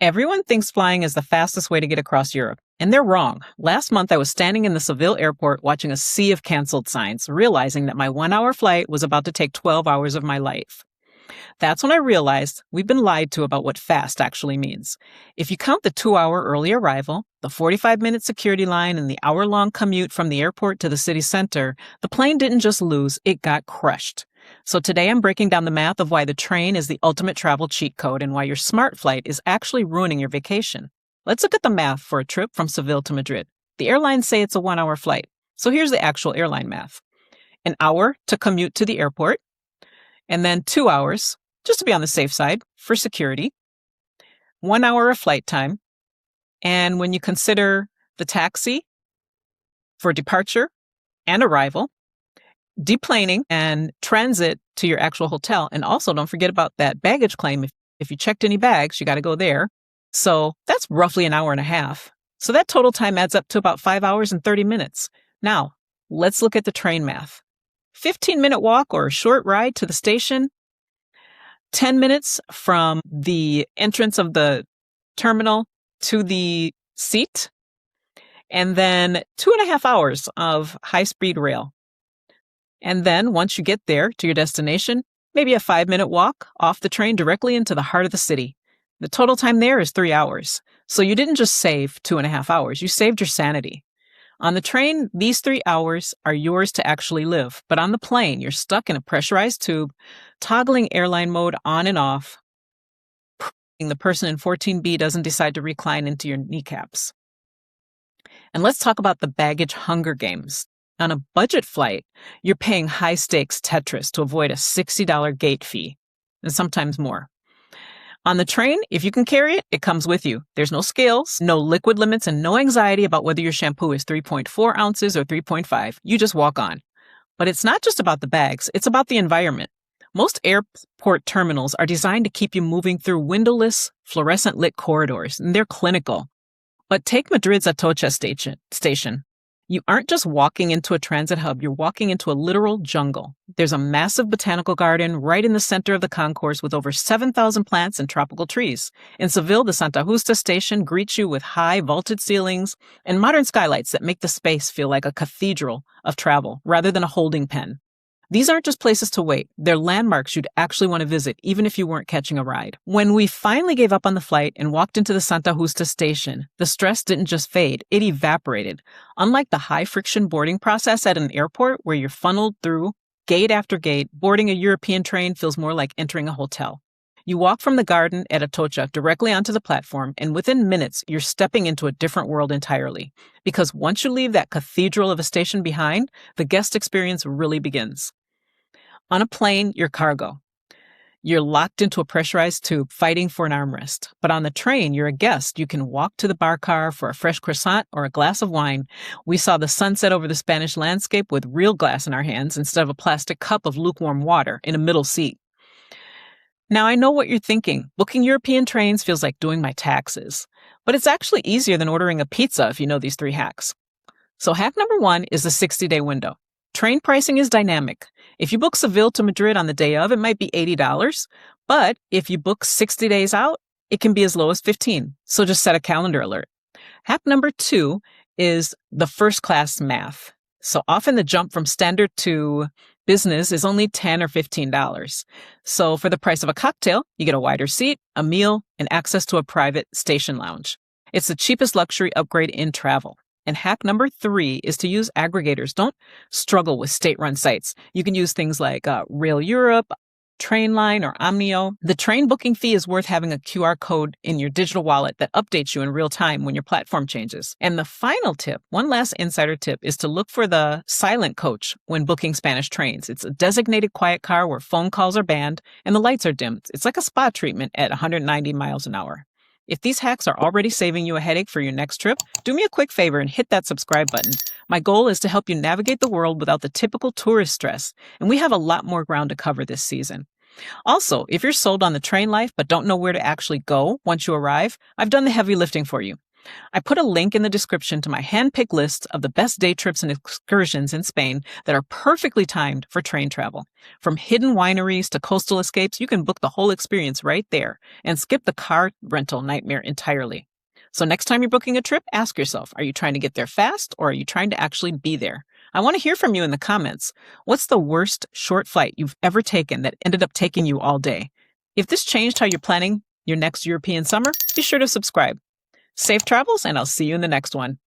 Everyone thinks flying is the fastest way to get across Europe, and they're wrong. Last month, I was standing in the Seville airport watching a sea of canceled signs, realizing that my 1-hour flight was about to take 12 hours of my life. That's when I realized we've been lied to about what fast actually means. If you count the 2-hour early arrival, the 45-minute security line, and the hour-long commute from the airport to the city center, the plane didn't just lose, it got crushed. So today I'm breaking down the math of why the train is the ultimate travel cheat code and why your smart flight is actually ruining your vacation. Let's look at the math for a trip from Seville to Madrid. The airlines say it's a 1-hour flight. So here's the actual airline math. An hour to commute to the airport, and then 2 hours, just to be on the safe side, for security. 1 hour of flight time. And when you consider the taxi for departure and arrival, deplaning and transit to your actual hotel. And also don't forget about that baggage claim. If you checked any bags, you got to go there. So that's roughly an hour and a half. So that total time adds up to about 5 hours and 30 minutes. Now, let's look at the train math. 15-minute walk or a short ride to the station, 10 minutes from the entrance of the terminal to the seat, and then 2.5 hours of high-speed rail. And then once you get there to your destination, maybe a 5-minute walk off the train directly into the heart of the city. The total time there is 3 hours. So you didn't just save 2.5 hours, you saved your sanity. On the train, these 3 hours are yours to actually live. But on the plane, you're stuck in a pressurized tube, toggling airline mode on and off. The person in 14B doesn't decide to recline into your kneecaps. And let's talk about the baggage hunger games. On a budget flight, you're paying high-stakes Tetris to avoid a $60 gate fee, and sometimes more. On the train, if you can carry it, it comes with you. There's no scales, no liquid limits, and no anxiety about whether your shampoo is 3.4 ounces or 3.5. You just walk on. But it's not just about the bags, it's about the environment. Most airport terminals are designed to keep you moving through windowless, fluorescent-lit corridors, and they're clinical. But take Madrid's Atocha station. You aren't just walking into a transit hub, you're walking into a literal jungle. There's a massive botanical garden right in the center of the concourse with over 7,000 plants and tropical trees. In Seville, the Santa Justa station greets you with high vaulted ceilings and modern skylights that make the space feel like a cathedral of travel rather than a holding pen. These aren't just places to wait. They're landmarks you'd actually want to visit, even if you weren't catching a ride. When we finally gave up on the flight and walked into the Santa Justa station, the stress didn't just fade, it evaporated. Unlike the high-friction boarding process at an airport where you're funneled through gate after gate, boarding a European train feels more like entering a hotel. You walk from the garden at Atocha directly onto the platform, and within minutes, you're stepping into a different world entirely. Because once you leave that cathedral of a station behind, the guest experience really begins. On a plane, you're cargo. You're locked into a pressurized tube fighting for an armrest. But on the train, you're a guest. You can walk to the bar car for a fresh croissant or a glass of wine. We saw the sunset over the Spanish landscape with real glass in our hands instead of a plastic cup of lukewarm water in a middle seat. Now, I know what you're thinking. Booking European trains feels like doing my taxes. But it's actually easier than ordering a pizza if you know these 3 hacks. So hack number 1 is the 60-day window. Train pricing is dynamic. If you book Seville to Madrid on the day of, it might be $80. But if you book 60 days out, it can be as low as $15. So just set a calendar alert. Hack number 2 is the first class math. So often the jump from standard to business is only $10 or $15. So for the price of a cocktail, you get a wider seat, a meal, and access to a private station lounge. It's the cheapest luxury upgrade in travel. And hack number 3 is to use aggregators. Don't struggle with state-run sites. You can use things like Rail Europe, Trainline, or Omnio. The train booking fee is worth having a QR code in your digital wallet that updates you in real time when your platform changes. And the final tip, one last insider tip, is to look for the silent coach when booking Spanish trains. It's a designated quiet car where phone calls are banned and the lights are dimmed. It's like a spa treatment at 190 miles an hour. If these hacks are already saving you a headache for your next trip, do me a quick favor and hit that subscribe button. My goal is to help you navigate the world without the typical tourist stress, and we have a lot more ground to cover this season. Also, if you're sold on the train life but don't know where to actually go once you arrive, I've done the heavy lifting for you. I put a link in the description to my hand-picked list of the best day trips and excursions in Spain that are perfectly timed for train travel. From hidden wineries to coastal escapes, you can book the whole experience right there and skip the car rental nightmare entirely. So next time you're booking a trip, ask yourself, are you trying to get there fast or are you trying to actually be there? I want to hear from you in the comments. What's the worst short flight you've ever taken that ended up taking you all day? If this changed how you're planning your next European summer, be sure to subscribe. Safe travels, and I'll see you in the next one.